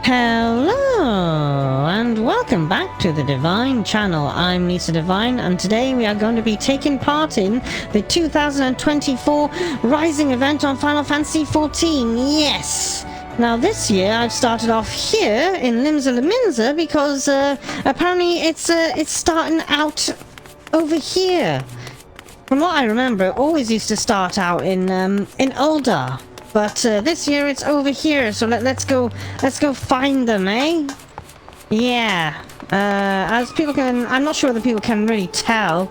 Hello and welcome back to the Divine channel. I'm Lisa Divine and today we are going to be taking part in the 2024 Rising event on Final Fantasy XIV. Yes! Now this year I've started off here in Limsa Lominsa because apparently it's starting out over here. From what I remember, it always used to start out in Ul'dah. But this year it's over here, so let's go find them, eh? Yeah. As people can, I'm not sure whether people can really tell,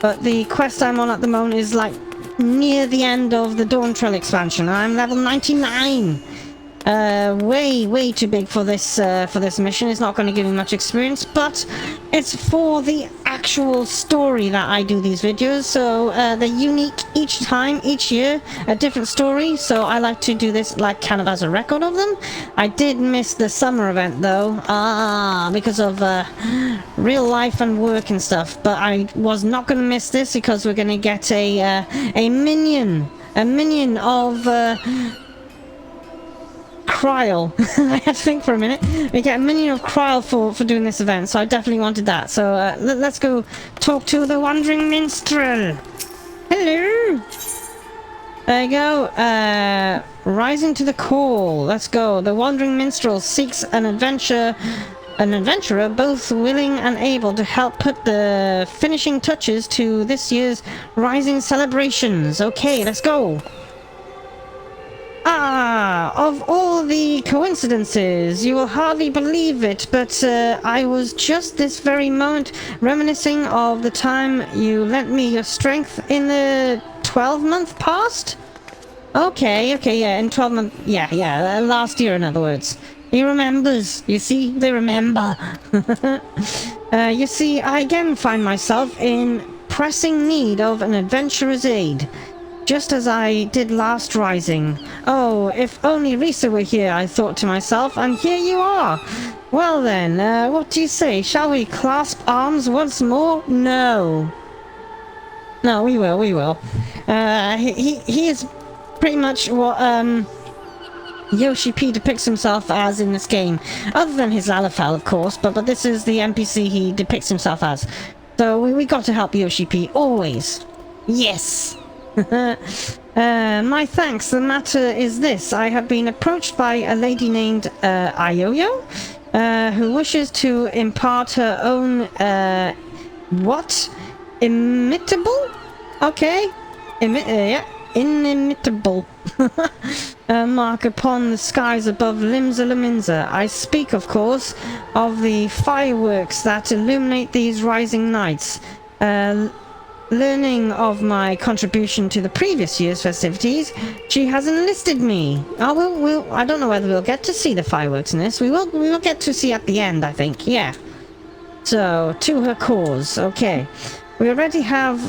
but the quest I'm on at the moment is like near the end of the Dawn Trail expansion. I'm level 99. Way too big for this mission. It's not going to give me much experience, but it's for the actual story that I do these videos. So they're unique each time, each year, a different story. So I like to do this like kind of as a record of them. I did miss the summer event though, because of real life and work and stuff. But I was not going to miss this because we're going to get a minion of Kryl. I had to think for a minute. We get a minion of Kryl for doing this event, so I definitely wanted that. So let's go talk to the Wandering Minstrel. Hello. There you go. Rising to the call. Let's go. The Wandering Minstrel seeks an adventurer both willing and able to help put the finishing touches to this year's Rising celebrations. Okay, let's go. Of all the coincidences, you will hardly believe it, but I was just this very moment reminiscing of the time you lent me your strength in the 12-month past? Okay, yeah, in 12 months, yeah, last year in other words. He remembers, you see, they remember. You see, I again find myself in pressing need of an adventurer's aid. Just as I did last Rising. Oh, if only Risa were here, I thought to myself, and here you are! Well then, what do you say? Shall we clasp arms once more? No. No, we will. He is pretty much what, Yoshi P depicts himself as in this game. Other than his Lalafell, of course, but this is the NPC he depicts himself as. So we got to help Yoshi P, always. Yes! My thanks. The matter is this. I have been approached by a lady named Ioyo, who wishes to impart her own what? Imitable? Okay. Inimitable mark upon the skies above Limsa Lominsa. I speak, of course, of the fireworks that illuminate these rising nights. Learning of my contribution to the previous year's festivities, she has enlisted me. Oh, I don't know whether we'll get to see the fireworks in this. We will get to see at the end, I think. Yeah. So, to her cause. Okay. We already have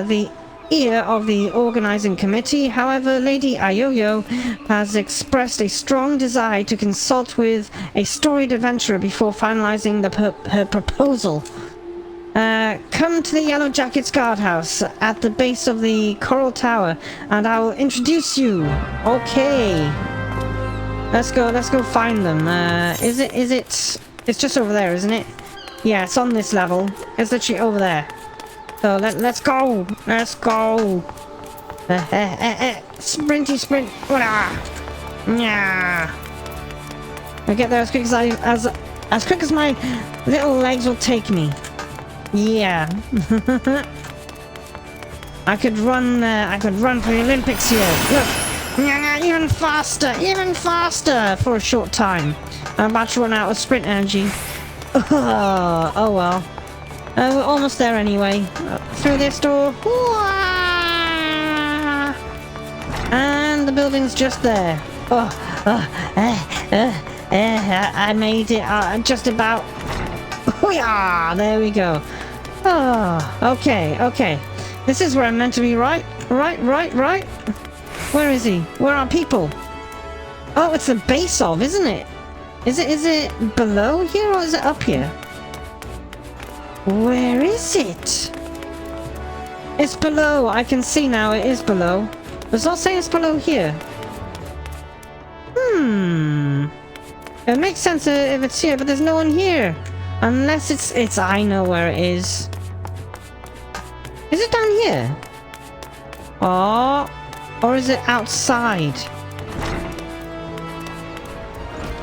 the ear of the organizing committee. However, Lady Ioyo has expressed a strong desire to consult with a storied adventurer before finalizing her proposal. Come to the Yellow Jackets guardhouse at the base of the Coral Tower, and I will introduce you. Okay. Let's go find them. It's just over there, isn't it? Yeah, it's on this level. It's literally over there. So let's go. Let's go. Sprinty sprint. Yeah. I'll get there as quick as quick as my little legs will take me. Yeah. I could run for the Olympics here. Look. Even faster for a short time. I'm about to run out of sprint energy. Oh well. We're almost there anyway. Through this door. And the building's just there. I made it. Just about. There we go. Okay. This is where I'm meant to be, right? Right. Where is he? Where are people? Oh, it's the base of, isn't it? Is it below here or is it up here? Where is it? It's below. I can see now it is below. It's not saying it's below here. It makes sense if it's here, but there's no one here. Unless it's I know where it is. Is it down here? Oh, or is it outside?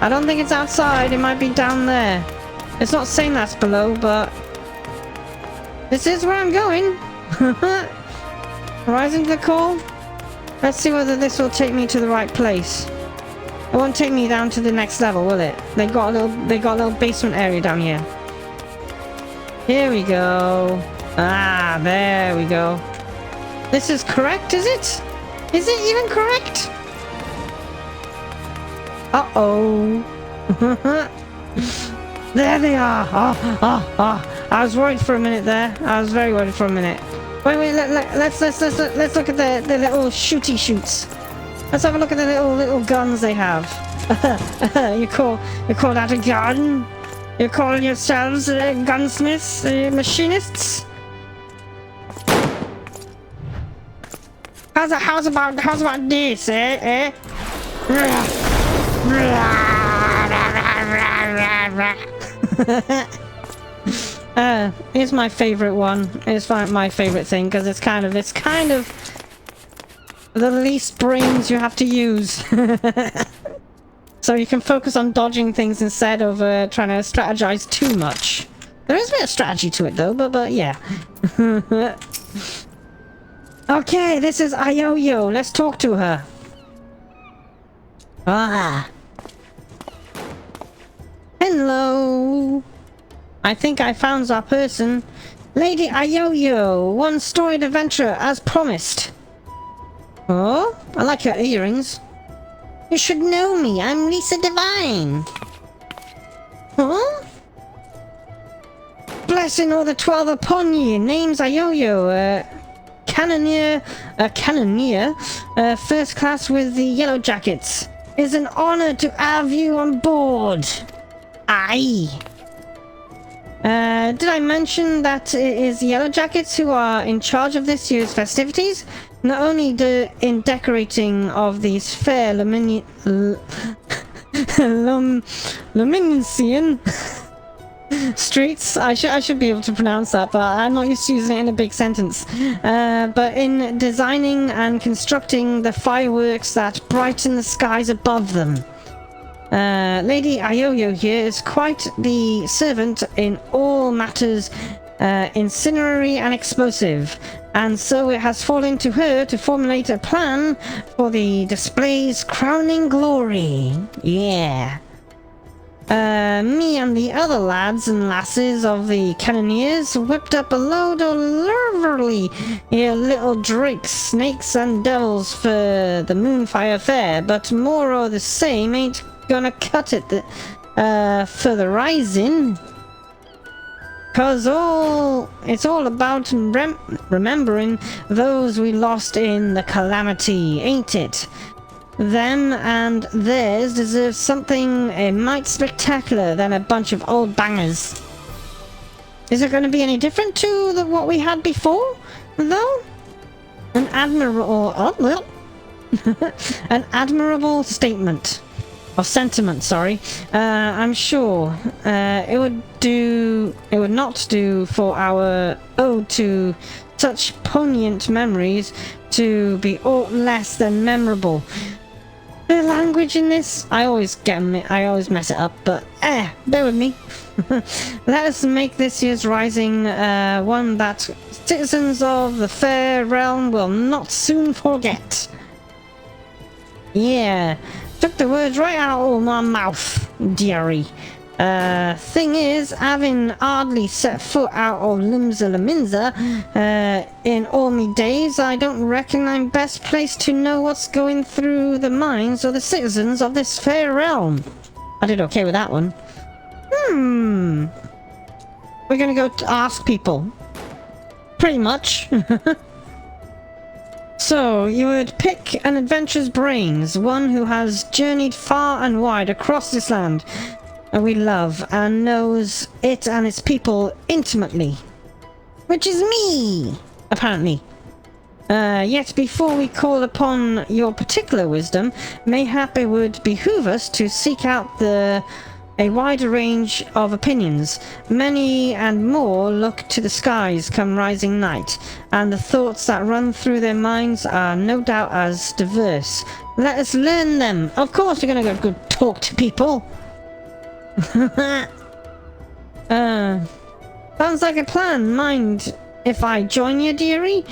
I don't think it's outside. It might be down there. It's not saying that's below, but this is where I'm going. Rising to the call. Let's see whether this will take me to the right place. It won't take me down to the next level, will it? They got a little basement area down here. Here we go. Ah, there we go. This is correct, is it? Is it even correct? Uh-oh. There they are. Oh. I was worried for a minute there. I was very worried for a minute. Wait, let's look at the little shooty shoots. Let's have a look at the little guns they have. You call that a gun? You call yourselves gunsmiths, machinists? How's about this, eh? It's my favorite one. It's my favorite thing because it's kind of the least brains you have to use. So you can focus on dodging things instead of trying to strategize too much. There is a bit of strategy to it though, but yeah. Okay, this is Ayoyo. Let's talk to her. Ah. Hello. I think I found our person. Lady Ayoyo, one storied adventurer as promised. Oh, I like your earrings. You should know me. I'm Lisa Divine. Huh? Blessing all the 12 upon ye. Name's Ayoyo. Cannoneer, first class with the Yellow Jackets. It's an honor to have you on board. Aye. Did I mention that it is the Yellow Jackets who are in charge of this year's festivities? Not only in decorating of these fair Luminician streets. I should be able to pronounce that, but I'm not used to using it in a big sentence. But in designing and constructing the fireworks that brighten the skies above them. Lady Ayoyo here is quite the servant in all matters incendiary and explosive, and so it has fallen to her to formulate a plan for the display's crowning glory. Yeah. Me and the other lads and lasses of the Cannoneers whipped up a load of lovely little drakes, snakes and devils for the Moonfire Fair, but more of the same ain't gonna cut it for the rising. Cause it's all about remembering those we lost in the calamity, ain't it? Them and theirs deserve something a mite spectacular than a bunch of old bangers. Is it going to be any different to what we had before, though? An admirable statement. Or sentiment, sorry. I'm sure it would not do for our ode to such poignant memories to be aught less than memorable. The language in this, I always mess it up, but bear with me. Let us make this year's rising one that citizens of the fair realm will not soon forget. Yeah, took the words right out of my mouth, dearie. Thing is, having hardly set foot out of Limsa Laminza in all me days, I don't reckon I'm best placed to know what's going through the minds of the citizens of this fair realm. I did okay with that one. We're gonna go ask people. Pretty much. So, you would pick an adventurer's brains, one who has journeyed far and wide across this land we love and knows it and its people intimately. Which is me, apparently. Yet before we call upon your particular wisdom, mayhap it would behoove us to seek out a wider range of opinions. Many and more look to the skies come rising night, and the thoughts that run through their minds are no doubt as diverse. Let us learn them. Of course we're gonna go talk to people. Sounds like a plan. Mind if I join you, dearie?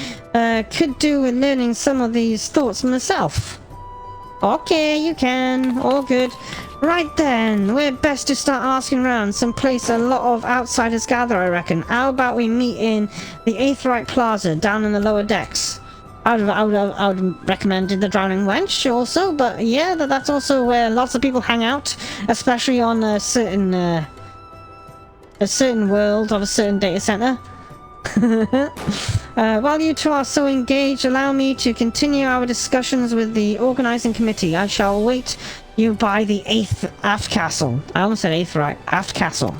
Could do with learning some of these thoughts myself. Okay, you can. All good. Right then, we're best to start asking around. Some place a lot of outsiders gather, I reckon. How about we meet in the XIV Plaza, down in the lower decks? I would recommend the Drowning Wench also, but yeah, that's also where lots of people hang out, especially on a certain world of a certain data center. While you two are so engaged, allow me to continue our discussions with the organizing committee. I shall await you by the 8th aft castle. I almost said 8th right. Aft castle.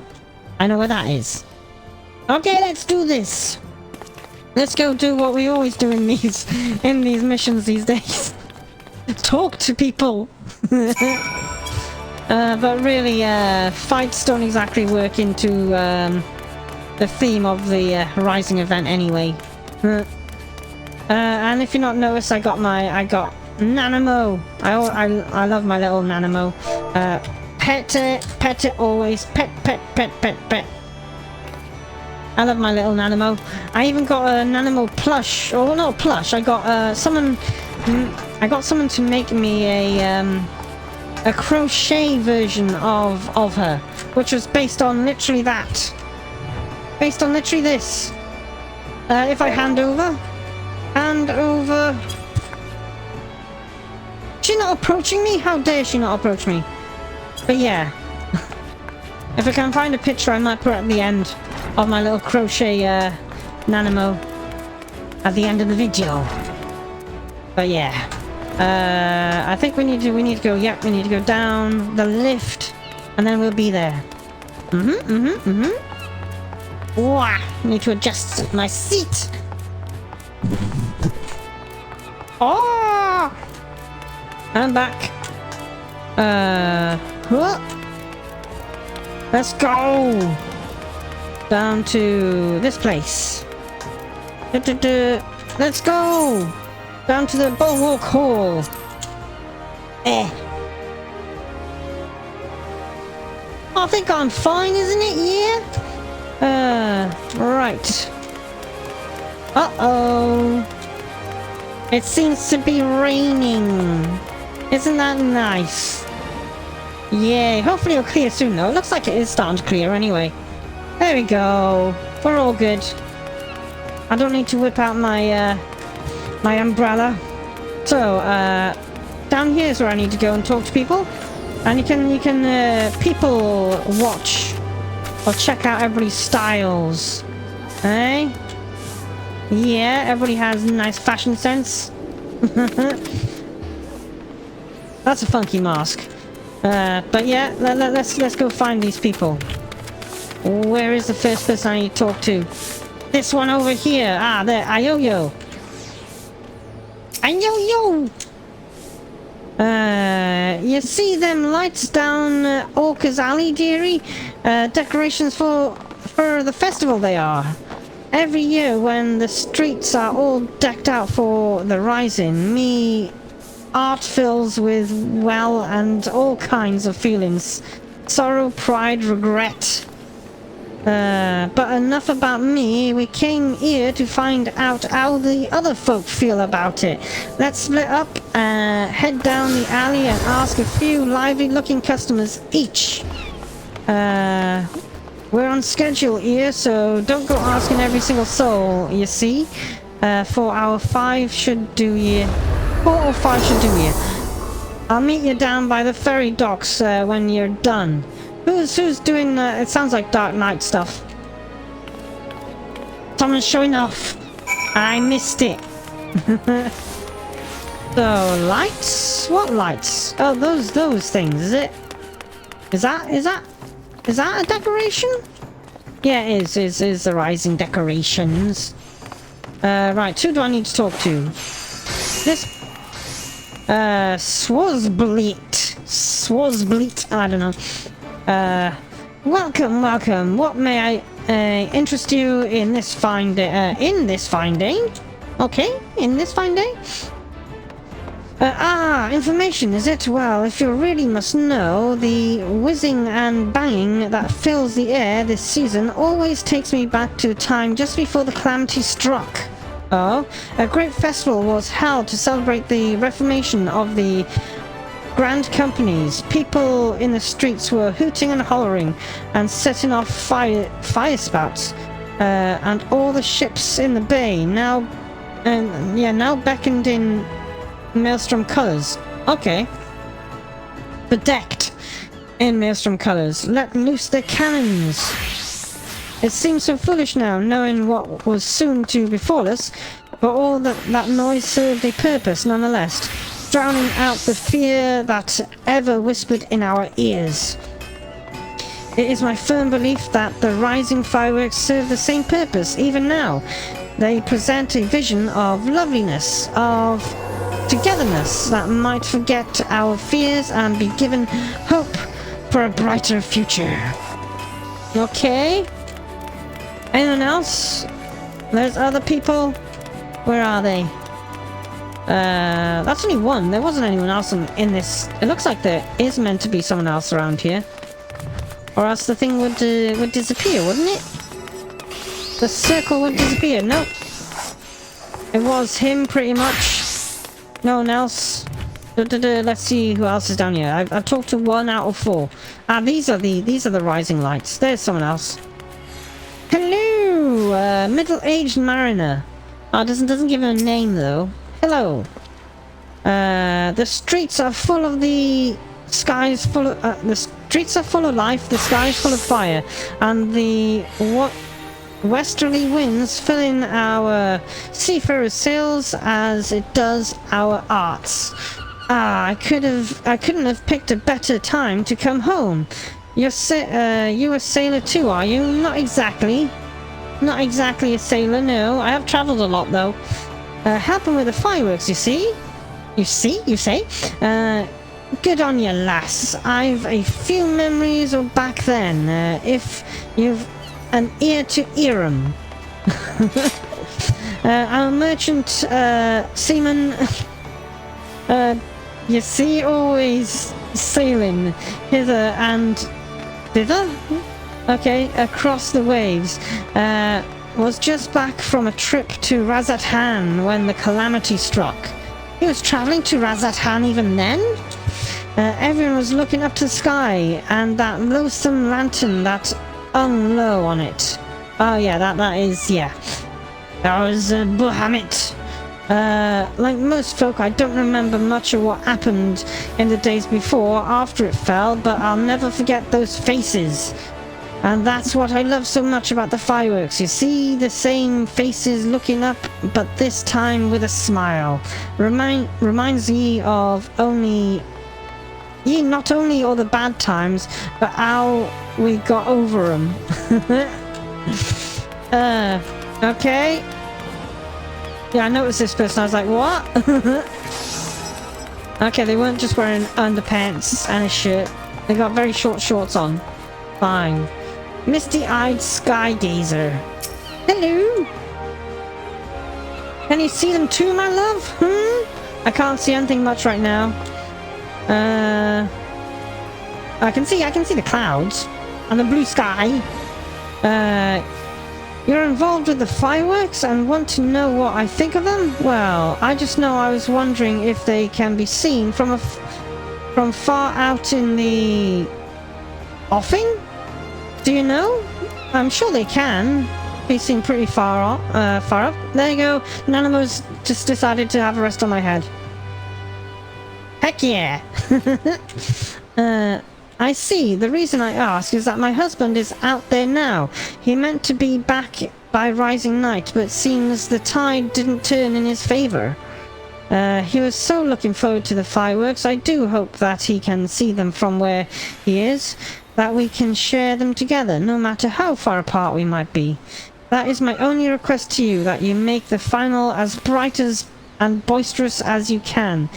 I know where that is. Okay, let's do this. Let's go do what we always do in these missions these days. Talk to people. But really, fights don't exactly work into the theme of the Rising event anyway. And if you're not noticed, I got Nanamo. I love my little Nanamo. Pet it always. Pet. I love my little Nanamo. I even got a Nanamo plush. Or not plush. I got someone to make me a crochet version of her, which was based on literally that. Based on literally this. If I hand over. She's not approaching me? How dare she not approach me? But yeah. If I can find a picture, I might put it at the end of my little crochet Nanamo at the end of the video. But yeah. I think we need to go, yep, we need to go down the lift and then we'll be there. Wow, need to adjust my seat. Oh! I'm back. What? Let's go down to this place. Let's go down to the Bulwark Hall. I think I'm fine, isn't it? Yeah. Right. Uh-oh. It seems to be raining. Isn't that nice? Yay. Hopefully it'll clear soon though. It looks like it is starting to clear anyway. There we go. We're all good. I don't need to whip out my my umbrella. So, down here is where I need to go and talk to people. And you can people watch or check out everybody's styles. Eh? Yeah, everybody has nice fashion sense. That's a funky mask. But yeah, let's go find these people. Where is the first person I need to talk to? This one over here. Ah, there. Ayo-yo. Ayo-yo! You see them lights down Orca's Alley, dearie? Decorations for the festival they are. Every year when the streets are all decked out for the Rising, me art fills with, well, and all kinds of feelings. Sorrow, pride, regret. But enough about me. We came here to find out how the other folk feel about it. Let's split up, head down the alley and ask a few lively looking customers each. We're on schedule here, so don't go asking every single soul, you see. 4 or 5 should do you. 4 or 5 should do you. I'll meet you down by the ferry docks when you're done. Who's doing, it sounds like Dark Knight stuff. Someone's showing off. I missed it. So, lights? What lights? Oh, those things, is it? Is that a decoration? Yeah, it is the Rising decorations. Right, who do I need to talk to? This... Swazbleet, I don't know. Welcome. What may I interest you in this fine day? Okay, in this fine day? Information, is it? Well, if you really must know, the whizzing and banging that fills the air this season always takes me back to the time just before the calamity struck. Oh, a great festival was held to celebrate the reformation of the grand companies. People in the streets were hooting and hollering and setting off fire spouts. And all the ships in the bay now beckoned in maelstrom colors. Okay. Bedecked in maelstrom colors. Let loose their cannons. It seems so foolish now, knowing what was soon to befall us, but all that noise served a purpose nonetheless, drowning out the fear that ever whispered in our ears. It is my firm belief that the rising fireworks serve the same purpose even now. They present a vision of loveliness, of togetherness that might forget our fears and be given hope for a brighter future. Okay. Anyone else? There's other people? Where are they? That's only one. There wasn't anyone else in this. It looks like there is meant to be someone else around here. Or else the thing would disappear, wouldn't it? The circle would disappear. Nope. It was him pretty much. No one else. Let's see who else is down here. I've talked to 1 out of 4. These are the rising lights. There's someone else. Hello, middle-aged mariner. Doesn't give a name though. Hello. The streets are full of the skies full of the streets are full of life. The sky is full of fire, and the westerly winds fill in our seafarers' sails as it does our arts. I couldn't have picked a better time to come home. You a sailor too, are you? Not exactly. Not exactly a sailor, no. I have travelled a lot, though. Helping with the fireworks, you see? You say? Good on you, lass. I've a few memories of back then, if you've an ear to hear 'em. I'm a merchant, seaman. You see, always sailing hither and thither? Okay, across the waves. Was just back from a trip to Razathan when the calamity struck. He was travelling to Razathan even then? Everyone was looking up to the sky, and that loathsome lantern that hung low on it. Oh yeah, that is, yeah. That was Bahamut. Like most folk, I don't remember much of what happened in the days before, after it fell, but I'll never forget those faces. And that's what I love so much about the fireworks. You see the same faces looking up, but this time with a smile. Reminds ye of not only all the bad times, but how we got over them. Okay. Yeah, I noticed this person. I was like, what? Okay, they weren't just wearing underpants and a shirt. They got very short shorts on. Fine. Misty-eyed sky gazer. Hello. Can you see them too, my love? I can't see anything much right now. I can see the clouds and the blue sky. You're involved with the fireworks and want to know what I think of them? Well, I just know I was wondering if they can be seen from far out in the offing? Do you know? I'm sure they can. They seem pretty far up. There you go. Nanamo's just decided to have a rest on my head. Heck yeah! I see. The reason I ask is that my husband is out there now. He meant to be back by rising night, but seems the tide didn't turn in his favour. He was so looking forward to the fireworks. I do hope that he can see them from where he is, that we can share them together, no matter how far apart we might be. That is my only request to you, that you make the final as bright as and boisterous as you can.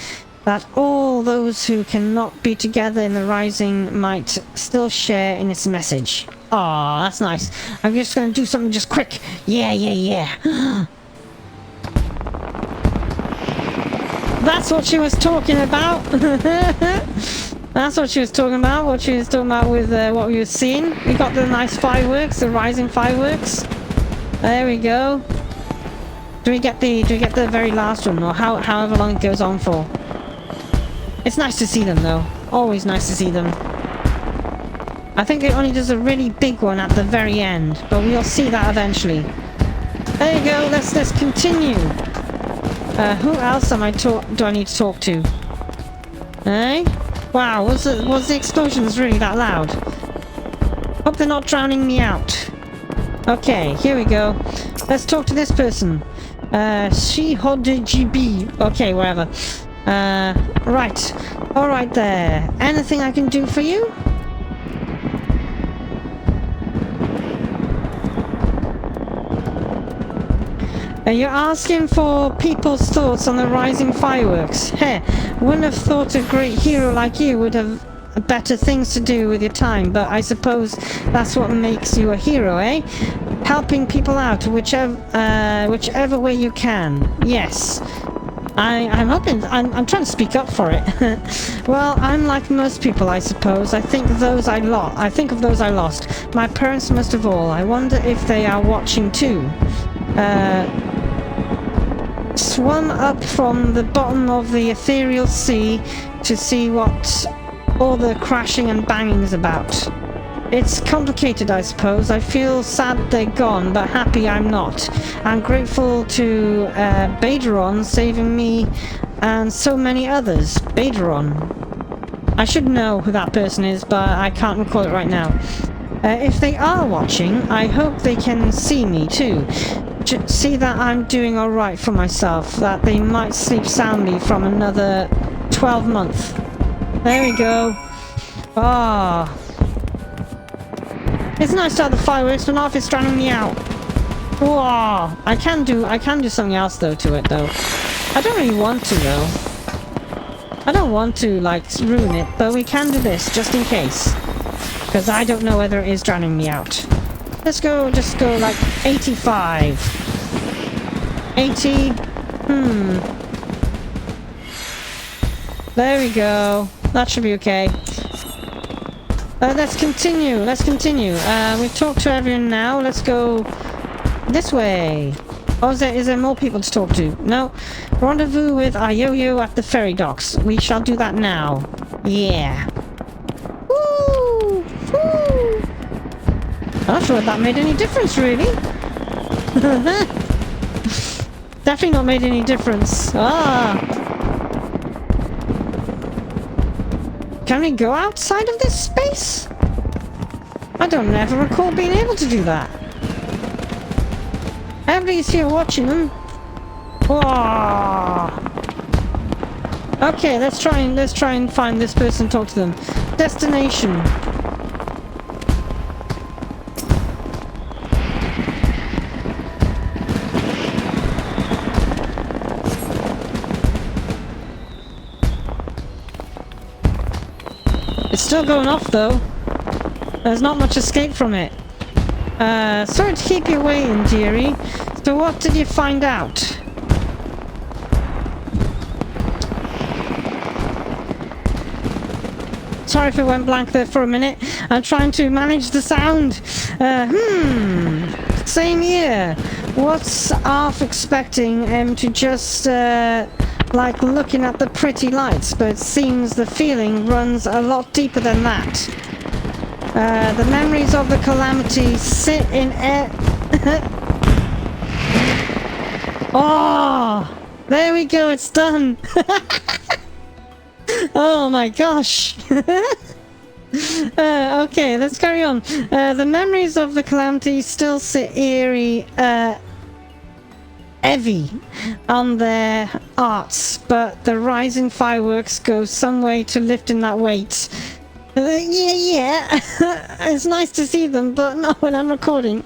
That all those who cannot be together in the rising might still share in its message. Aw, that's nice. I'm just gonna do something just quick. Yeah. That's what she was talking about. That's what she was talking about. What she was talking about with what we were seeing. We got the nice fireworks, the rising fireworks. There we go. Do we get the very last one, or however long it goes on for? It's nice to see them though. Always nice to see them. I think it only does a really big one at the very end, but we'll see that eventually. There you go. Let's continue. Who else do I need to talk to? Hey? Wow, was the explosions really that loud? Hope they're not drowning me out. Okay, here we go. Let's talk to this person. GB. Okay, whatever. Right. Alright there. Anything I can do for you? You're asking for people's thoughts on the rising fireworks. Heh, wouldn't have thought a great hero like you would have better things to do with your time, but I suppose that's what makes you a hero, eh? Helping people out whichever way you can. Yes. I'm hoping, I'm trying to speak up for it. Well, I'm like most people, I suppose. I think of those I lost. My parents most of all. I wonder if they are watching too. Swum up from the bottom of the ethereal sea to see what all the crashing and banging's about. It's complicated, I suppose. I feel sad they're gone, but happy I'm not. I'm grateful to Baderon saving me and so many others. Baderon. I should know who that person is, but I can't recall it right now. If they are watching, I hope they can see me too. See that I'm doing alright for myself, that they might sleep soundly from another 12 months. There we go. Ah. It's nice to have the fireworks, but not if it's drowning me out. Whoa. I can do something else though to it though. I don't really want to though. I don't want to like ruin it, but we can do this just in case. Because I don't know whether it is drowning me out. Let's go, just go like 85. 80. There we go. That should be okay. Let's continue. We've talked to everyone now. Let's go this way. Oh, is there more people to talk to? No. Rendezvous with Ayoyo at the ferry docks. We shall do that now. Yeah. Woo! Woo! I'm not sure if that made any difference, really. Definitely not made any difference. Ah! Can we go outside of this space? I don't ever recall being able to do that. Everybody's here watching them. Whoa! Okay, let's try and find this person and talk to them. Destination. It's still going off though. There's not much escape from it. Sorry to keep you waiting, dearie. So what did you find out? Sorry if it went blank there for a minute. I'm trying to manage the sound. Same here. What's half expecting to just like looking at the pretty lights, but it seems the feeling runs a lot deeper than that. The memories of the calamity sit in air. Oh, there we go, it's done. Oh my gosh. Okay, let's carry on. The memories of the calamity still sit eerie, heavy on their hearts, but the rising fireworks go some way to lifting that weight. Yeah. It's nice to see them, but not when I'm recording.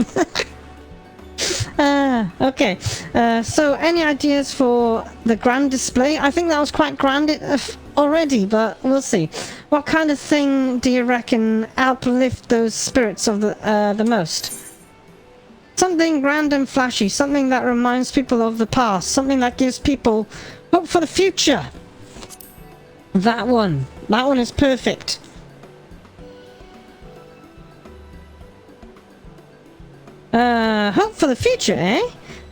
Okay. So any ideas for the grand display? I think that was quite grand already, but we'll see. What kind of thing do you reckon uplift those spirits of the most? Something grand and flashy, something that reminds people of the past, something that gives people hope for the future. That one is perfect. Hope for the future, eh?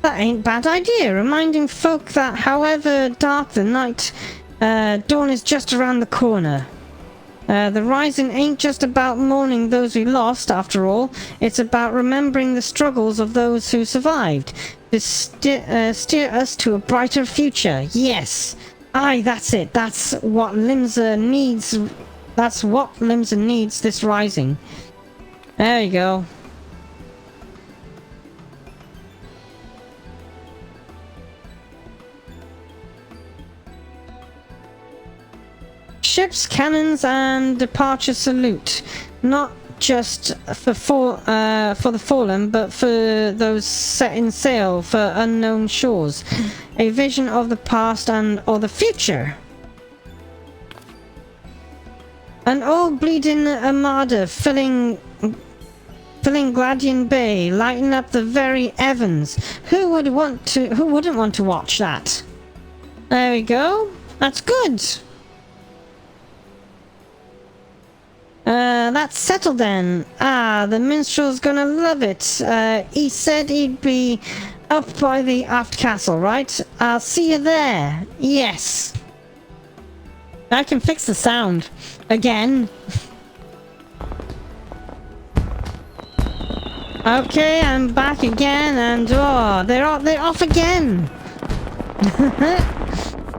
That ain't bad idea, reminding folk that however dark the night, dawn is just around the corner. The rising ain't just about mourning those we lost, after all. It's about remembering the struggles of those who survived, to steer us to a brighter future. Yes! Aye, that's it. That's what Limsa needs. That's what Limsa needs this rising. There you go. Ships, cannons, and departure salute. Not just for the fallen, but for those setting sail for unknown shores. A vision of the past and or the future. An old bleeding armada filling Gladian Bay, lighting up the very heavens. Who wouldn't want to watch that? There we go. That's good. That's settled then. Ah, the minstrel's gonna love it. He said he'd be up by the aft castle, right? I'll see you there. Yes. I can fix the sound. Again. Okay, I'm back again, and oh, they're off again.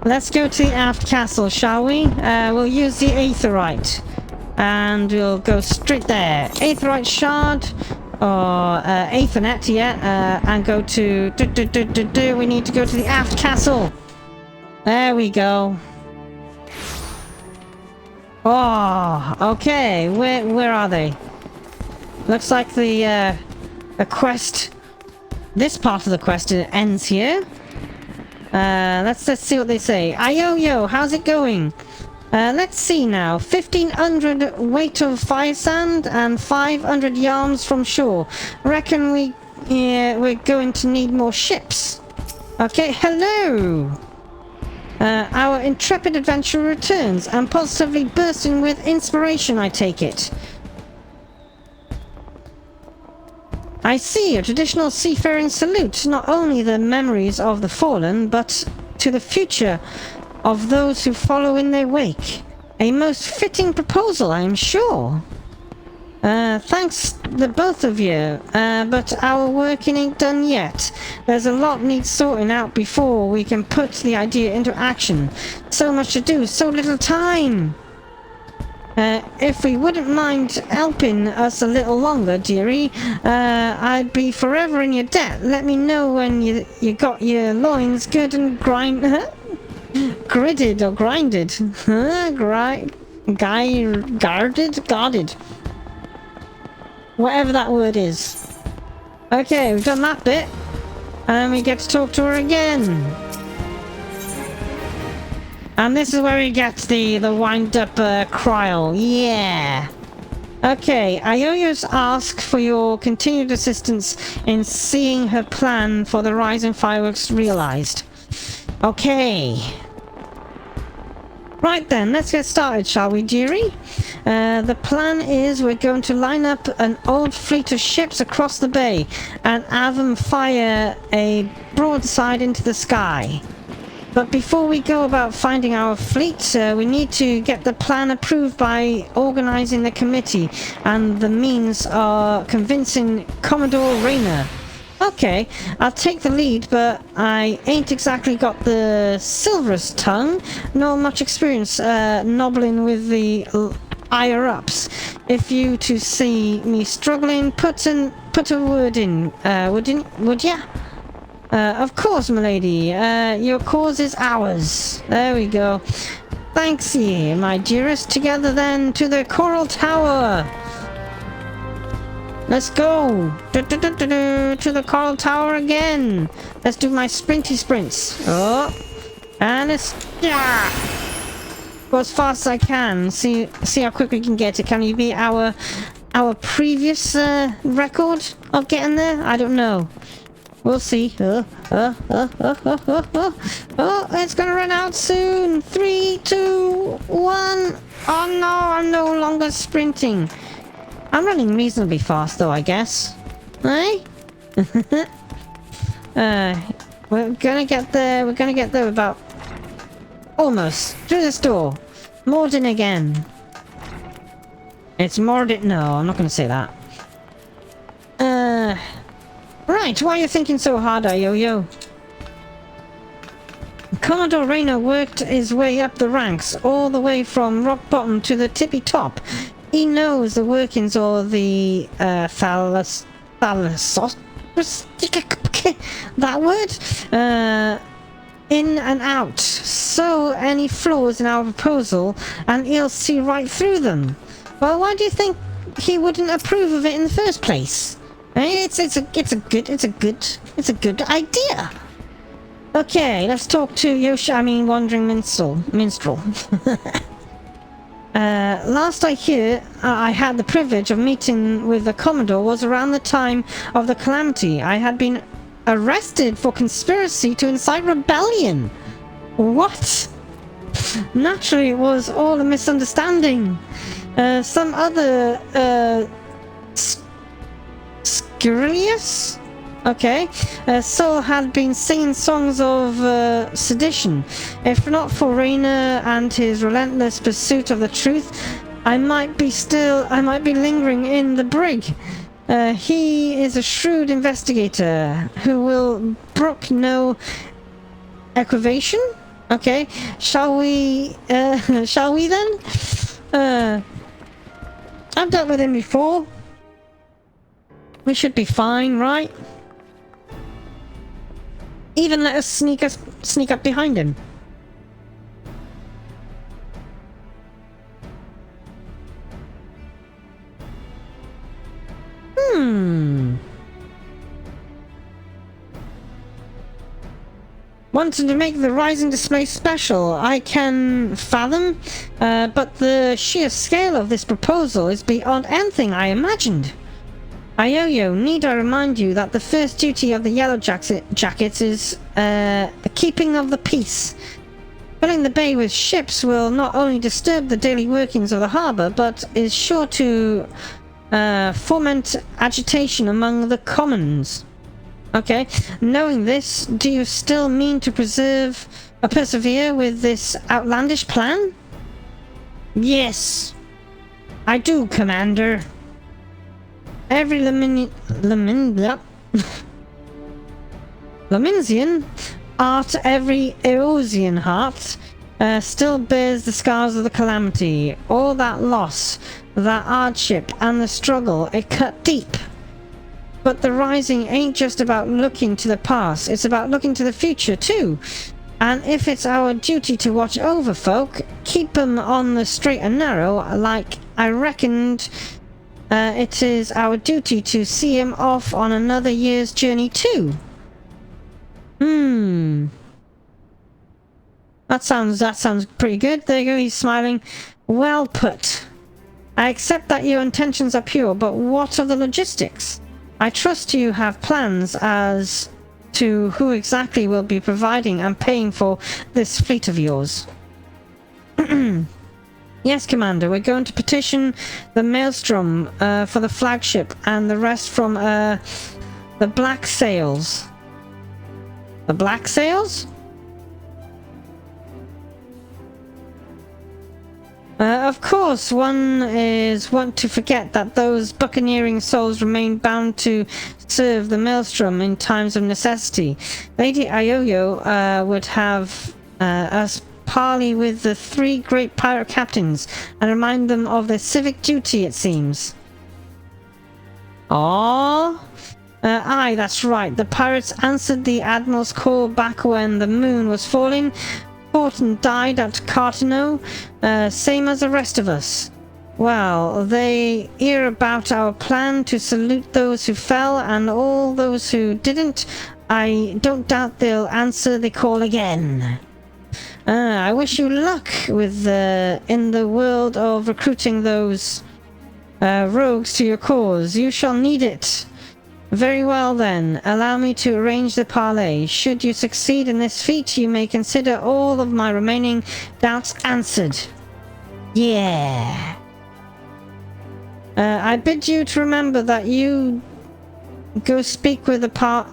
Let's go to the aft castle, shall we? We'll use the aetherite. And we'll go straight there. Aetherite shard. Or Aethernet, yeah. And go to... We need to go to the aft castle. There we go. Oh, okay. Where are they? Looks like the quest... This part of the quest ends here. Let's see what they say. Ayo-yo, how's it going? Let's see now. 1,500 weight of fire sand and 500 yards from shore. Reckon we're going to need more ships. Okay, hello! Our intrepid adventurer returns and positively bursting with inspiration, I take it. I see, a traditional seafaring salute, not only the memories of the fallen, but to the future of those who follow in their wake. A most fitting proposal, I am sure. Thanks the both of you, but our work ain't done yet. There's a lot needs sorting out before we can put the idea into action. So much to do, so little time. If we wouldn't mind helping us a little longer, dearie, I'd be forever in your debt. Let me know when you got your loins good and gridded or grinded. Guarded. Whatever that word is. Okay, we've done that bit. And we get to talk to her again. And this is where we get the wind-up crial. Yeah. Okay, Ioya's asked for your continued assistance in seeing her plan for the Rising Fireworks realized. Okay. Right then, let's get started, shall we, dearie? The plan is we're going to line up an old fleet of ships across the bay and have them fire a broadside into the sky. But before we go about finding our fleet, we need to get the plan approved by organising the committee and the means of convincing Commodore Rayner. Okay, I'll take the lead, but I ain't exactly got the silverest tongue, nor much experience nobbling with the higher-ups. If you to see me struggling, put a word in, would ya? Of course, milady. Your cause is ours. There we go. Thanks ye, my dearest. Together then to the Coral Tower. Let's go! To the coral tower again! Let's do my sprinty sprints. Oh! And let's... Yeah! Go as fast as I can. See how quick we can get it. Can we beat our previous record of getting there? I don't know. We'll see. Oh, it's gonna run out soon. 3, 2, 1. Oh no, I'm no longer sprinting. I'm running reasonably fast though, I guess. Hey? We're gonna get there. We're gonna get there about... Almost. Through this door. Morden again. It's Morden... No, I'm not gonna say that. Right, why are you thinking so hard, Yo-Yo? Commodore Rayner worked his way up the ranks, all the way from rock bottom to the tippy top. He knows the workings of the that word? In and out. So any flaws in our proposal and he'll see right through them. Well, why do you think he wouldn't approve of it in the first place? It's a good idea. Okay, let's talk to Wandering Minstrel. Last I hear, I had the privilege of meeting with the Commodore was around the time of the calamity. I had been arrested for conspiracy to incite rebellion. What? Naturally, it was all a misunderstanding. Some other, scurrilous? Okay. Sol had been singing songs of sedition. If not for Rayner and his relentless pursuit of the truth, I might be lingering in the brig. He is a shrewd investigator who will brook no equivation. Okay, shall we then? I've dealt with him before. We should be fine, right? Even let us sneak up behind him. Wanted to make the rising display special, I can fathom, but the sheer scale of this proposal is beyond anything I imagined. Yo-Yo, need I remind you that the first duty of the Yellow Jackets is the keeping of the peace. Filling the bay with ships will not only disturb the daily workings of the harbour, but is sure to foment agitation among the commons. Okay, knowing this, do you still mean to persevere with this outlandish plan? Yes, I do, Commander. Every Laminsian heart, every Eosian heart, still bears the scars of the calamity. All that loss, that hardship, and the struggle, it cut deep. But the rising ain't just about looking to the past, it's about looking to the future too. And if it's our duty to watch over folk, keep them on the straight and narrow, like I reckoned it is our duty to see him off on another year's journey too. That sounds pretty good. There you go, he's smiling. Well put. I accept that your intentions are pure, but what of the logistics? I trust you have plans as to who exactly will be providing and paying for this fleet of yours. Yes, Commander, we're going to petition the Maelstrom for the flagship and the rest from the Black Sails. The Black Sails? Of course, one is want to forget that those buccaneering souls remain bound to serve the Maelstrom in times of necessity. Lady Yo-Yo would have us parley with the 3 great pirate captains and remind them of their civic duty, it seems. Aye, that's right. The pirates answered the Admiral's call back when the moon was falling. Fought and died at Cartano, same as the rest of us. Well, they hear about our plan to salute those who fell and all those who didn't. I don't doubt they'll answer the call again. I wish you luck with in the world of recruiting those rogues to your cause. You shall need it. Very well then, allow me to arrange the parley. Should you succeed in this feat, you may consider all of my remaining doubts answered. Yeah. I bid you to remember that you go speak with the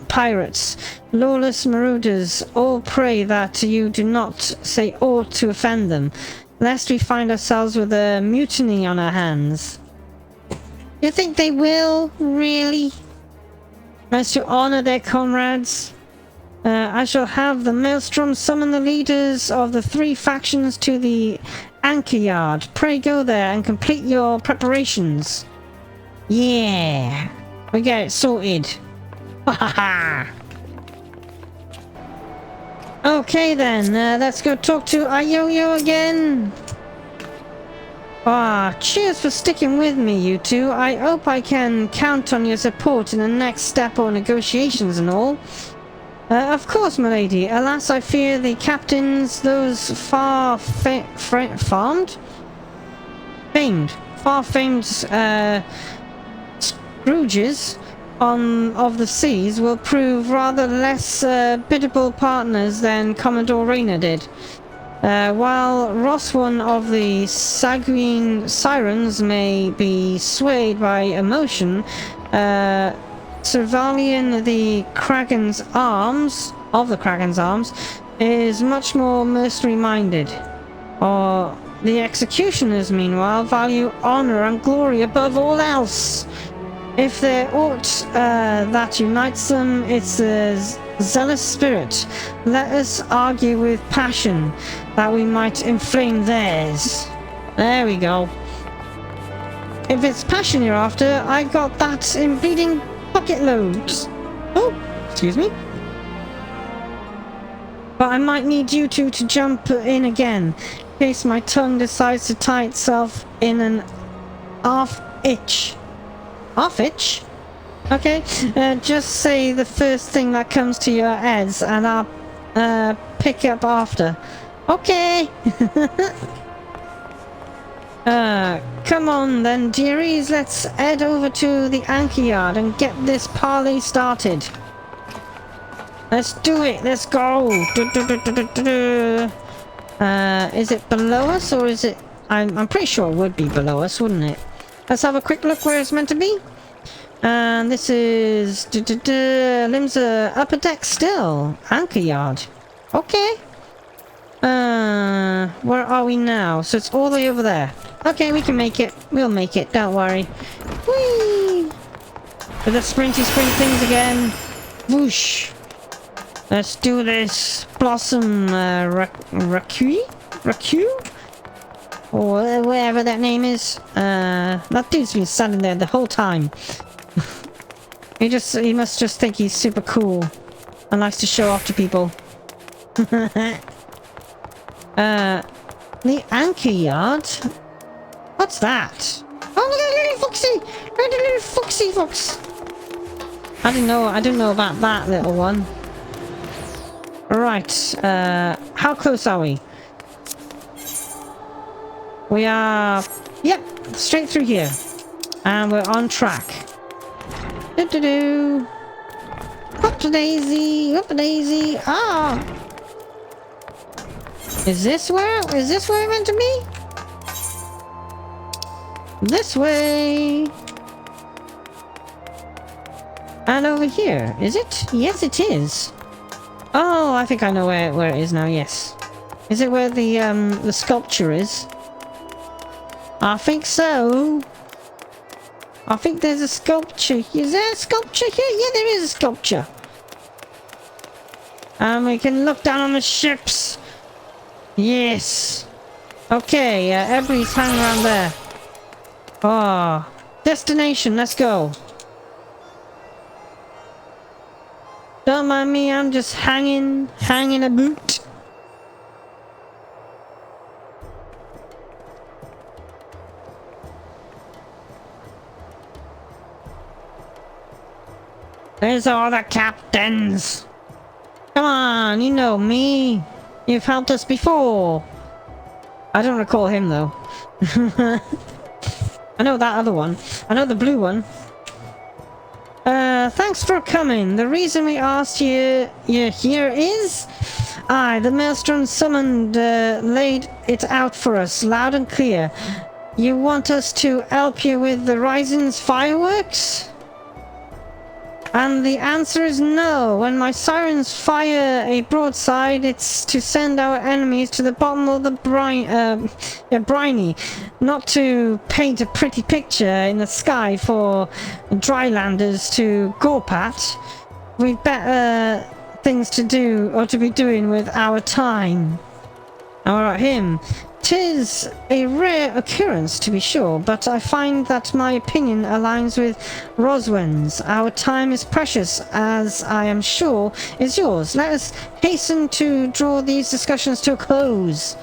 pirates, lawless marauders. All pray that you do not say aught to offend them, lest we find ourselves with a mutiny on our hands. You think they will, really? As to honor their comrades, I shall have the Maelstrom summon the leaders of the 3 factions to the anchor yard. Pray go there and complete your preparations. Yeah, we get it sorted. Okay then, let's go talk to Ayoyo again. Cheers for sticking with me, you two. I hope I can count on your support in the next step or negotiations and all. Of course, milady. Alas, I fear the captains, those far-famed Scrooges of the seas will prove rather less biddable partners than Commodore Rayner did. While Roswan of the Sanguine Sirens may be swayed by emotion, Servalian the Kraken's Arms is much more mercenary-minded. Or the executioners, meanwhile, value honor and glory above all else. If there aught that unites them, it's a zealous spirit. Let us argue with passion, that we might inflame theirs. There we go. If it's passion you're after, I got that in bleeding bucket loads. Oh, excuse me. But I might need you two to jump in again, in case my tongue decides to tie itself in an half itch. Half itch? Okay, just say the first thing that comes to your heads and I'll pick up after. Okay. Come on then, dearies, let's head over to the anchor yard and get this parley started. Let's do it, let's go. Is it below us or is it... I'm pretty sure it would be below us, wouldn't it? Let's have a quick look where it's meant to be. And this is... Limsa upper deck still. Anchor yard. Okay. Where are we now? So it's all the way over there. Okay, we can make it. We'll make it, don't worry. Whee! With the sprinty sprint things again. Whoosh. Let's do this. Blossom, Raku? Or whatever that name is. That dude's been standing there the whole time. He must just think he's super cool and likes to show off to people. The anchor yard? What's that? Oh, look at the little foxy! Look at the little foxy fox! I don't know about that little one. Right, how close are we? We are... Yep, straight through here. And we're on track. Do-do-do. Up-a-daisy, up-a-daisy. Ah! Is this where we're meant to be? This way. And over here, is it? Yes, it is. Oh, I think I know where it is now, yes. Is it where the sculpture is? I think so. I think there's a sculpture. Is there a sculpture here? Yeah, there is a sculpture. And we can look down on the ships. Yes. Okay, everybody's hanging around there. Oh, destination, let's go. Don't mind me, I'm just hanging a boot. There's all the captains. Come on, you know me. You've helped us before. I don't recall him though. I know that other one. I know the blue one. Thanks for coming. The reason we asked you here is... Aye, the Maelstrom summoned, laid it out for us, loud and clear. You want us to help you with the Rising's fireworks? And the answer is no. When my sirens fire a broadside, it's to send our enemies to the bottom of the briny, not to paint a pretty picture in the sky for drylanders to gawp at. We've better things to do, or to be doing with our time. Alright, him. 'Tis a rare occurrence, to be sure, but I find that my opinion aligns with Roswen's. Our time is precious, as I am sure is yours. Let us hasten to draw these discussions to a close.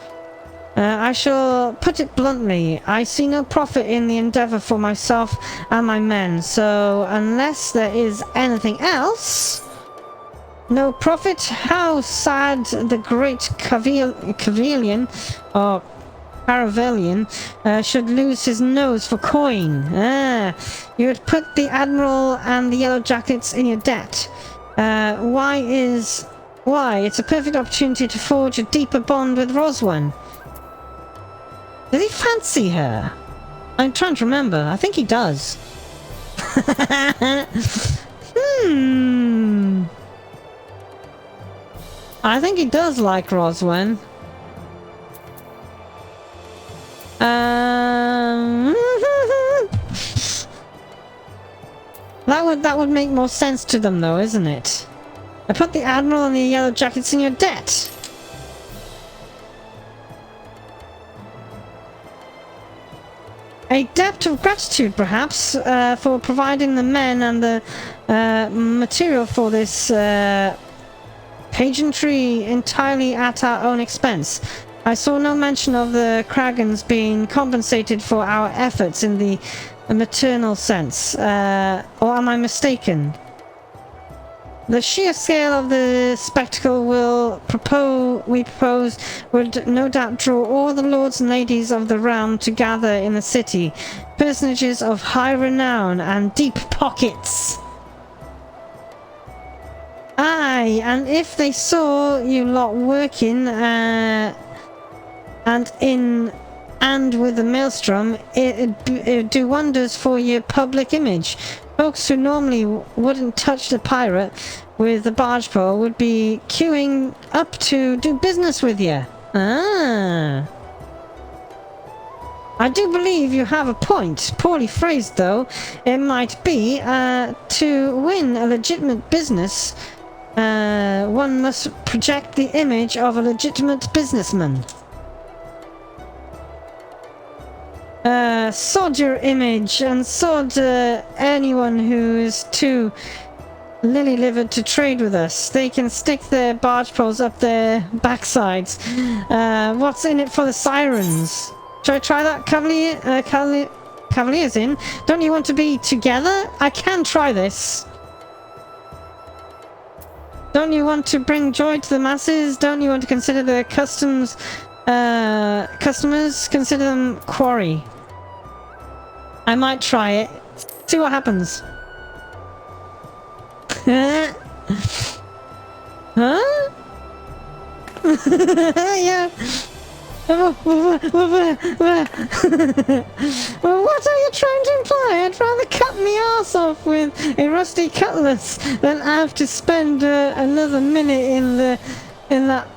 I shall put it bluntly, I see no profit in the endeavour for myself and my men, so unless there is anything else... No profit? How sad the great Cavalian, or Caravelian, should lose his nose for coin. You would put the Admiral and the Yellow Jackets in your debt. Why? It's a perfect opportunity to forge a deeper bond with Roswen. Does he fancy her? I'm trying to remember. I think he does. I think he does like Roswen. That would make more sense to them though, isn't it? I put the Admiral and the Yellow Jackets in your debt. A debt of gratitude, perhaps, for providing the men and the material for this pageantry entirely at our own expense. I saw no mention of the Kragans being compensated for our efforts in the maternal sense, or am I mistaken? The sheer scale of the spectacle we propose would no doubt draw all the lords and ladies of the realm to gather in the city, personages of high renown and deep pockets. Aye, and if they saw you lot working, and with the Maelstrom, it'd do wonders for your public image. Folks who normally wouldn't touch the pirate with the barge pole would be queuing up to do business with you. Ah. I do believe you have a point. Poorly phrased though, it might be. To win a legitimate business, one must project the image of a legitimate businessman. Sod your image, and sod anyone who is too lily-livered to trade with us. They can stick their barge poles up their backsides. What's in it for the sirens? Should I try that, Cavalier's in? Don't you want to be together? I can try this. Don't you want to bring joy to the masses? Don't you want to consider the customers? Consider them quarry. I might try it. See what happens. Huh? Yeah. Well, what are you trying to imply? I'd rather cut me arse off with a rusty cutlass than have to spend another minute in that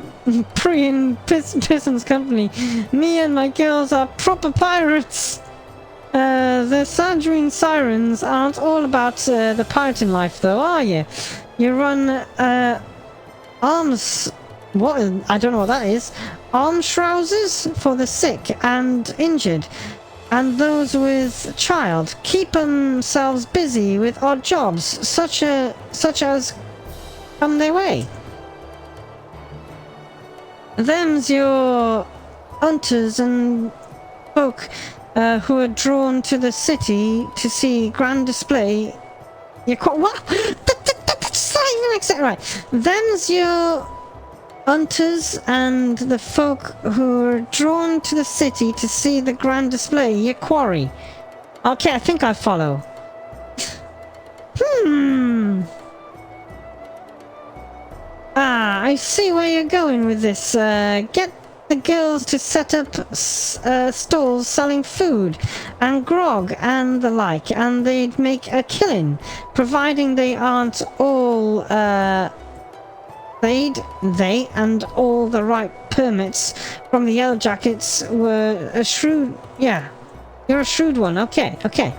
preying peasant's company. Me and my girls are proper pirates. The Sandrine sirens aren't all about the pirating life, though, are you? You run arms. What? I don't know what that is. Almshouses for the sick and injured, and those with child. Keep themselves busy with odd jobs, such as come their way. Them's your hunters and folk who are drawn to the city to see grand display. What? exactly right. Them's your hunters and the folk who are drawn to the city to see the grand display, your quarry. Okay, I think I follow. Ah, I see where you're going with this. Get the girls to set up stalls selling food and grog and the like, and they'd make a killing, providing they aren't all, they and all the right permits from the Yellow Jackets were a shrewd... Yeah, you're a shrewd one. Okay, okay.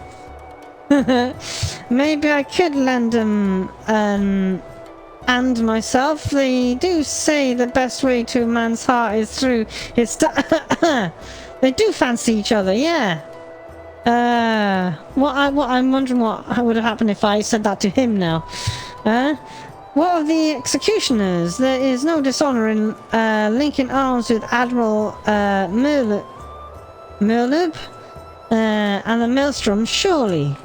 Maybe I could lend them and myself. They do say the best way to a man's heart is through his They do fancy each other, yeah. I'm wondering what would have happened if I said that to him now. What of the executioners? There is no dishonor in linking arms with Admiral Merlub and the Maelstrom, surely.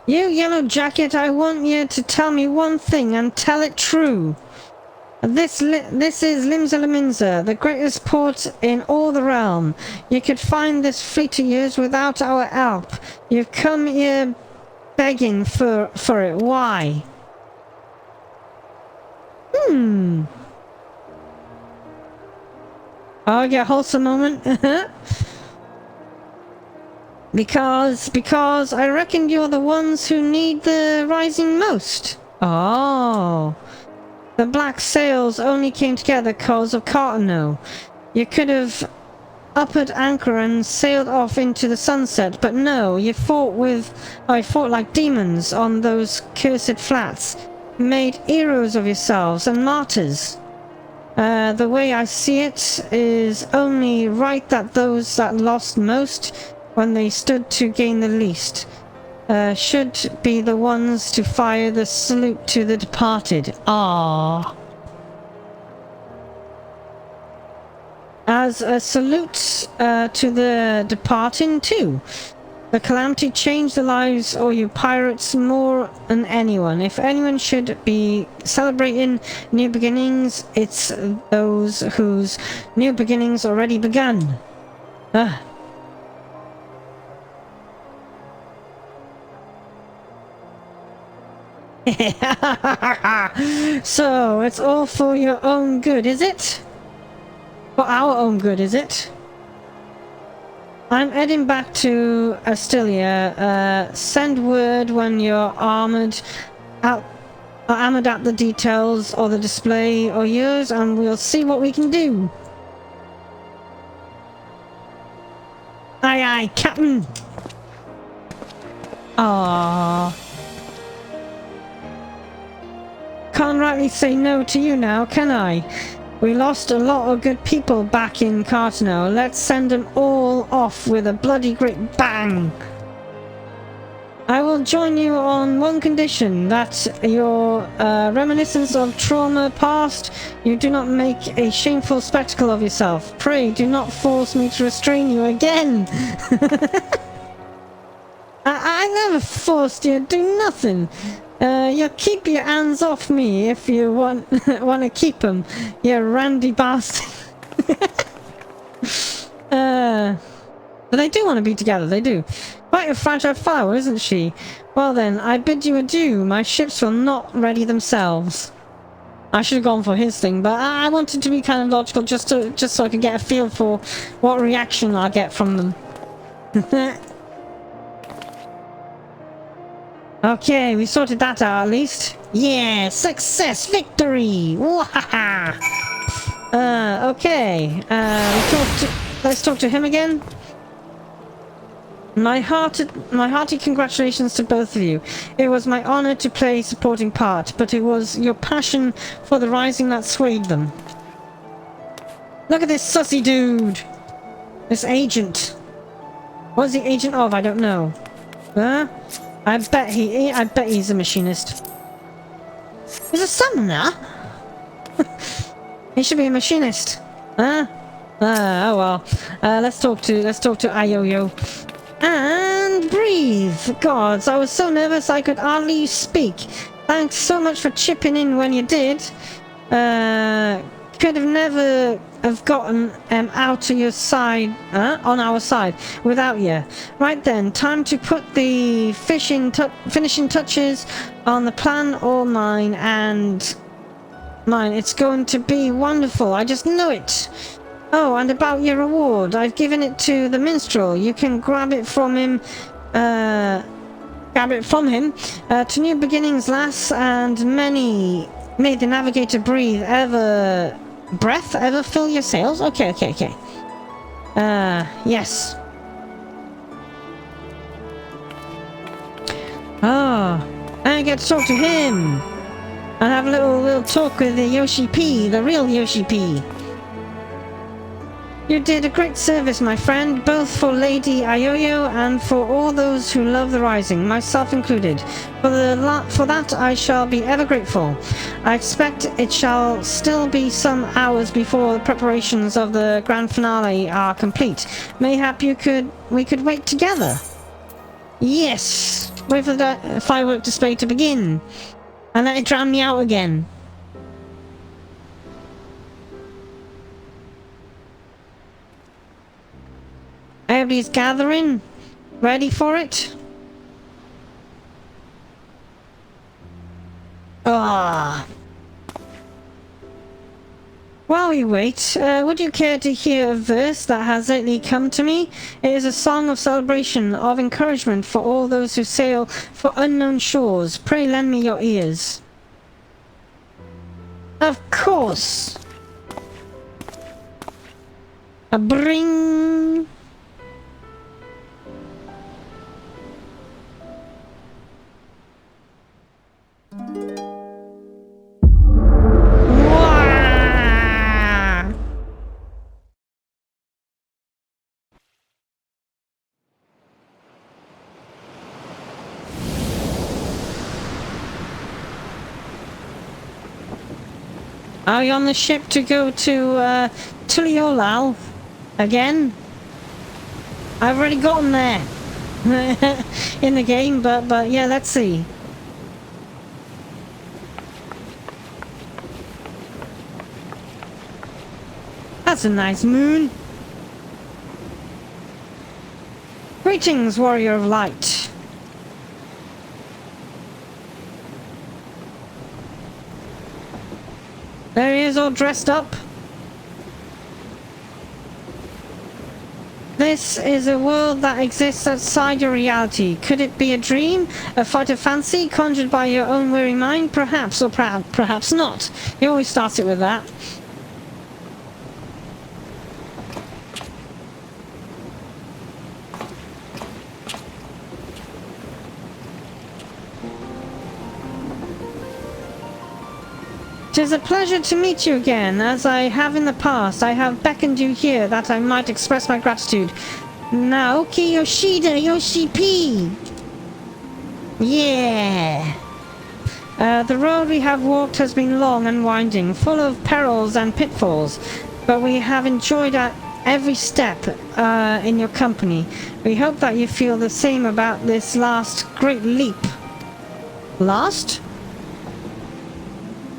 You Yellow Jacket, I want you to tell me one thing and tell it true. This is Limsa, the greatest port in all the realm. You could find this fleet of yours without our help. You've come here begging for it. Why? Oh, yeah, wholesome moment. Because I reckon you're the ones who need the rising most. Oh. The black sails only came together cause of Cartano. You could have upped anchor and sailed off into the sunset, but no, you fought like demons on those cursed flats. Made heroes of yourselves and martyrs. The way I see it is only right that those that lost most when they stood to gain the least should be the ones to fire the salute to the departed. Ah. As a salute to the departing too. The calamity changed the lives of you pirates more than anyone. If anyone should be celebrating new beginnings, it's those whose new beginnings already begun. Ah. So, it's all for your own good, is it? For our own good, is it? I'm heading back to Astilia. Send word when you're armored at the details or the display or yours, and we'll see what we can do. Aye aye, Captain! Aww. Can't rightly say no to you now, can I? We lost a lot of good people back in Cartano. Let's send them all off with a bloody great bang. I will join you on one condition, that your reminiscence of trauma past, you do not make a shameful spectacle of yourself. Pray do not force me to restrain you again. I never forced you to do nothing. You keep your hands off me if you want to keep them, you randy bastard. But they do want to be together, they do. Quite a fragile flower, isn't she? Well then, I bid you adieu. My ships will not ready themselves. I should have gone for his thing, but I wanted to be kind of logical just so I could get a feel for what reaction I'll get from them. Okay, we sorted that out at least. Yeah, success, victory! Wahaha! Okay. Let's talk to him again. My hearty congratulations to both of you. It was my honor to play a supporting part, but it was your passion for the rising that swayed them. Look at this sussy dude! This agent. What is the agent of? I don't know. Huh? I bet he's a machinist. He's a summoner? He should be a machinist. Huh? Oh well. Let's talk to Ioyo. And breathe. Gods, I was so nervous I could hardly speak. Thanks so much for chipping in when you did. Could have never have gotten out to your side, on our side, without you. Right then, time to put the finishing touches on the plan, all mine, and mine. It's going to be wonderful. I just know it. Oh, and about your reward, I've given it to the minstrel. You can grab it from him. To new beginnings, lass, and many. May the navigator breathe ever. Breath ever fill your sails? Okay. Yes. Oh, I get to talk to him. And have a little talk with the Yoshi P, the real Yoshi P. You did a great service, my friend, both for Lady Ioyo and for all those who love the Rising, myself included. For that I shall be ever grateful. I expect it shall still be some hours before the preparations of the grand finale are complete. Mayhap we could wait together. Yes! Wait for the firework display to begin. And let it drown me out again. Everybody's gathering, ready for it. Ah. While we wait, would you care to hear a verse that has lately come to me? It is a song of celebration, of encouragement for all those who sail for unknown shores. Pray lend me your ears. Of course. Bring. Are you on the ship to go to Tuliolal again? I've already gotten there in the game, but yeah, let's see. That's a nice moon. Greetings, warrior of light. There he is, all dressed up. This is a world that exists outside your reality. Could it be a dream? A flight of fancy conjured by your own weary mind? Perhaps, or perhaps not. He always starts it with that. Tis a pleasure to meet you again. As I have in the past, I have beckoned you here that I might express my gratitude. Naoki Yoshida Yoshi P. Yeah. The road we have walked has been long and winding, full of perils and pitfalls, but we have enjoyed every step in your company. We hope that you feel the same about this last great leap. Last?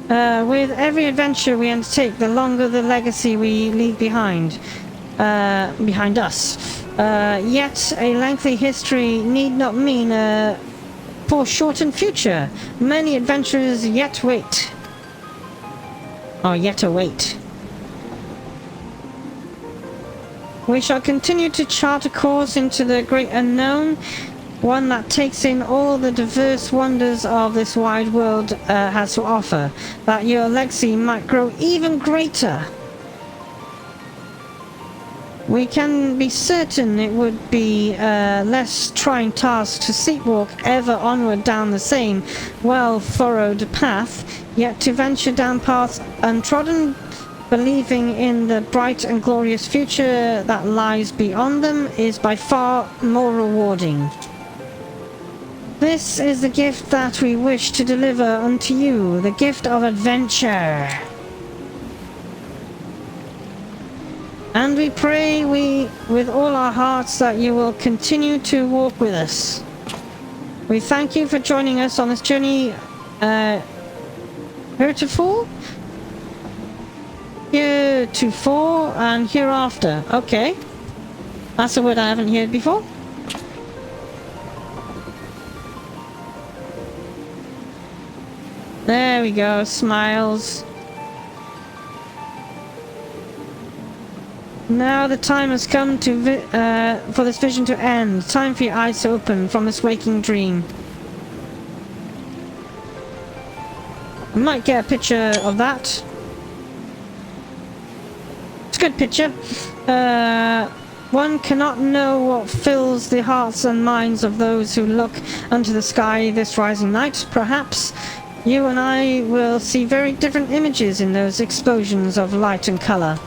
With every adventure we undertake, the longer the legacy we leave behind us. Yet a lengthy history need not mean a foreshortened future. Many adventures yet wait. Or yet await. We shall continue to chart a course into the great unknown, one that takes in all the diverse wonders of this wide world has to offer, that your legacy might grow even greater. We can be certain it would be a less trying task to sleepwalk ever onward down the same well-furrowed path, yet to venture down paths untrodden, believing in the bright and glorious future that lies beyond them, is by far more rewarding. This is the gift that we wish to deliver unto you, the gift of adventure. And we pray with all our hearts that you will continue to walk with us. We thank you for joining us on this journey heretofore, and hereafter. Okay. That's a word I haven't heard before. There we go, smiles. Now the time has come to for this vision to end. Time for your eyes to open from this waking dream. I might get a picture of that. It's a good picture. One cannot know what fills the hearts and minds of those who look unto the sky this rising night. Perhaps you and I will see very different images in those explosions of light and colour.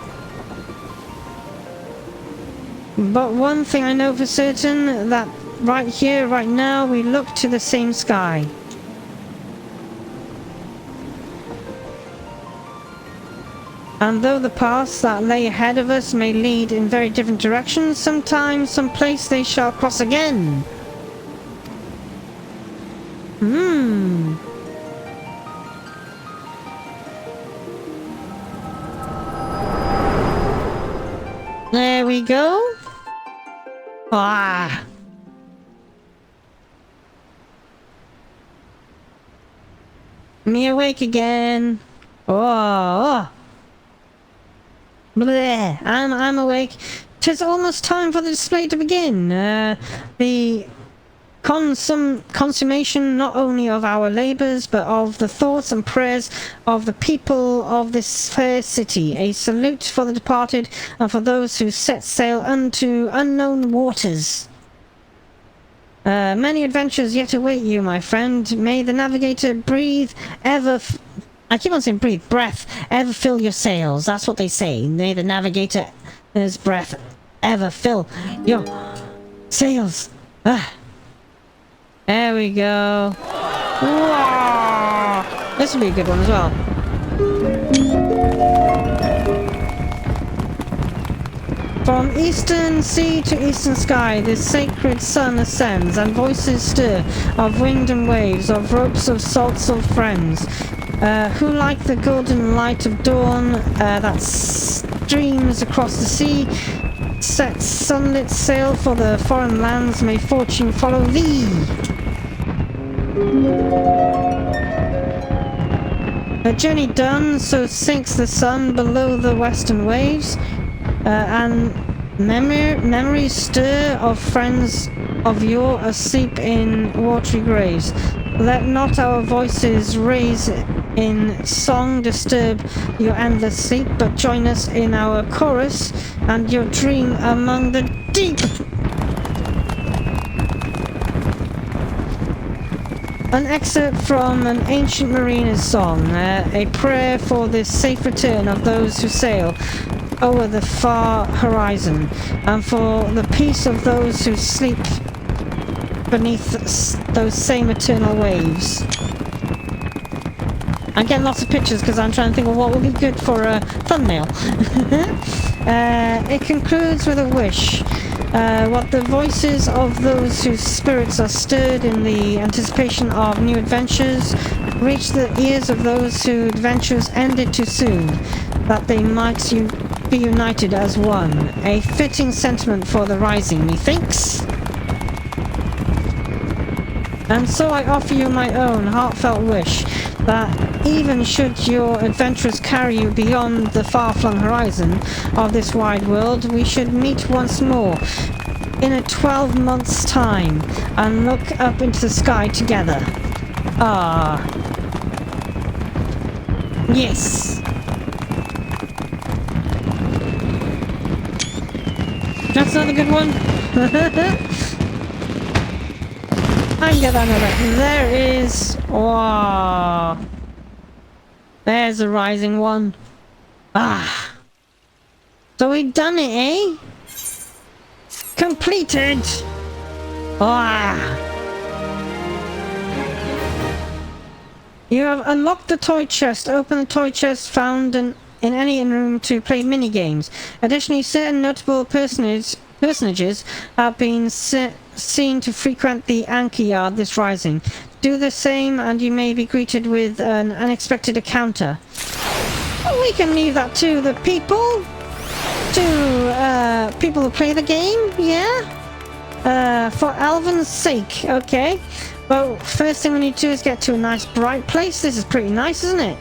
But one thing I know for certain, that right here, right now, we look to the same sky. And though the paths that lay ahead of us may lead in very different directions, sometimes, someplace they shall cross again. There we go. Ah. Me awake again. Oh. Bleh. I'm awake. 'Tis almost time for the display to begin. The consummation not only of our labours, but of the thoughts and prayers of the people of this fair city. A salute for the departed and for those who set sail unto unknown waters. Many adventures yet await you, my friend. May the navigator breathe ever... I keep on saying breathe. Breath ever fill your sails. That's what they say. May the navigator's breath ever fill your sails. Ah. There we go. Whoa. This will be a good one as well. From eastern sea to eastern sky, the sacred sun ascends, and voices stir of wind and waves, of ropes of salts of friends, who like the golden light of dawn that streams across the sea, set sunlit sail for the foreign lands. May fortune follow thee. A journey done, so sinks the sun below the western waves, and memories stir of friends of yore asleep in watery graves. Let not our voices raise in song disturb your endless sleep, but join us in our chorus and your dream among the deep. An excerpt from an ancient mariner's song, a prayer for the safe return of those who sail over the far horizon, and for the peace of those who sleep beneath those same eternal waves. I'm getting lots of pictures because I'm trying to think of what would be good for a thumbnail. It concludes with a wish. What the voices of those whose spirits are stirred in the anticipation of new adventures reach the ears of those whose adventures ended too soon, that they might be united as one. A fitting sentiment for the rising, methinks. And so I offer you my own heartfelt wish, that even should your adventures carry you beyond the far-flung horizon of this wide world, we should meet once more in a 12 months' time and look up into the sky together. Ah. Yes. That's another good one. I can get that another. There is. Wow. There's a rising one. Ah. So we done it, eh? Completed. Ah. You have unlocked the toy chest. Open the toy chest. Found an in any room to play mini games. Additionally, certain notable personages have been seen to frequent the anchor yard this rising. Do the same and you may be greeted with an unexpected encounter. Well, we can leave that to the people. To people who play the game, yeah? For Alvin's sake, okay? Well, first thing we need to do is get to a nice bright place. This is pretty nice, isn't it?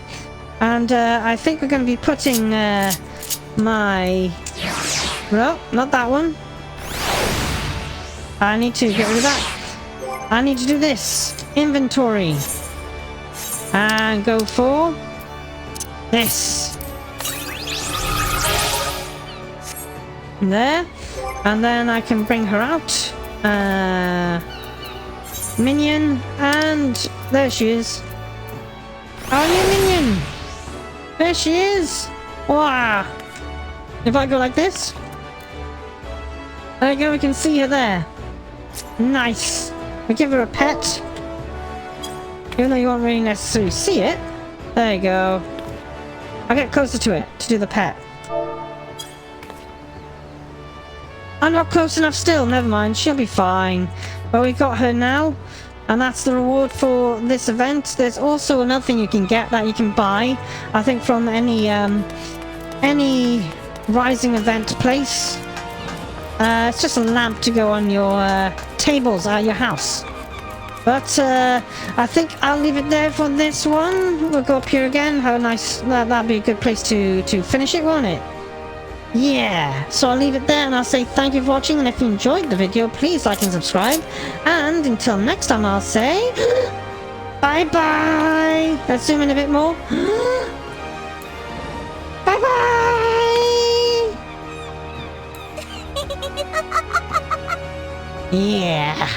And I think we're going to be putting my... No, not that one. I need to get rid of that. I need to do this. Inventory. And go for this. There. And then I can bring her out. Minion. And there she is. Our new minion. There she is. Wow. If I go like this. There you go. We can see her there. Nice. We give her a pet. Even though you won't really necessarily see it. There you go. I'll get closer to it to do the pet. I'm not close enough still. Never mind. She'll be fine. But we got her now. And that's the reward for this event. There's also another thing you can get that you can buy. I think from any Rising event place. It's just a lamp to go on your tables at your house. But I think I'll leave it there for this one. We'll go up here again. How nice. That'd be a good place to finish it, won't it? Yeah. So I'll leave it there and I'll say thank you for watching. And if you enjoyed the video, please like and subscribe. And until next time, I'll say bye-bye. Let's zoom in a bit more. Bye-bye. Yeah.